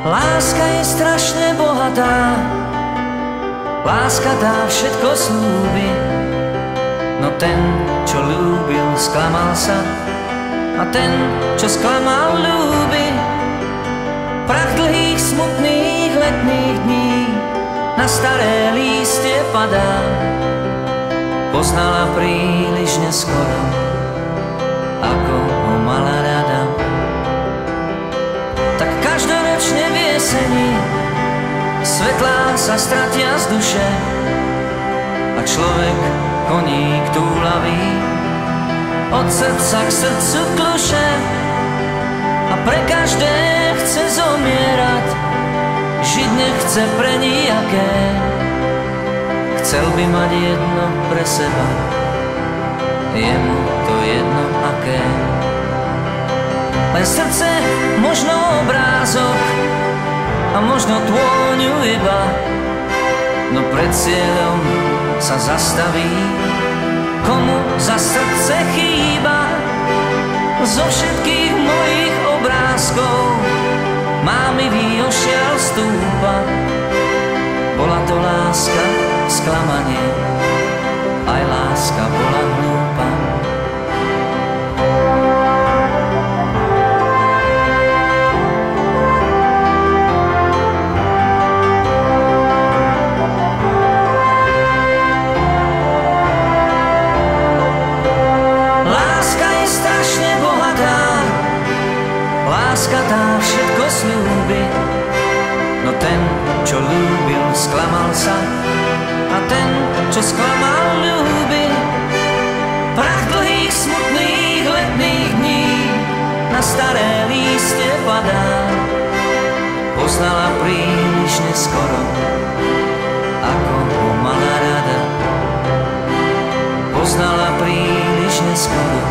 Láska je strašne bohatá, láska dá všetko slúbi. No ten, čo ľúbil, sklamal sa, a ten, čo sklamal, ľúbi. Prach dlhých, smutných letných dní na staré lístie padá. Poznala príliš neskoro, ako ho mala rada. Tak každoročne v jeseni svetlá sa stratia z duše a človek koník túlavý od srdca k srdcu kluše. A pre každé chce zomierať, žiť nechce pre nijaké. Chcel by mať jedno pre seba, je mu to jedno aké. Len srdce, možno obrázok a možno tôňu iba, no pred cieľom sa zastaví. Komu za srdce chýba? Zo všetkých mojich obrázkov mámivý ošial stúpa. Bola to láska, sklamanie, aj láska bola hlúpa. Láska dá všetko slúbi, no ten, čo ľúbil, sklamal sa, a ten, čo sklamal, ľúbi. Prach dlhých, smutných letných dní na staré lístie padá. Poznala príliš neskoro, ako ho mala rada. Poznala príliš neskoro,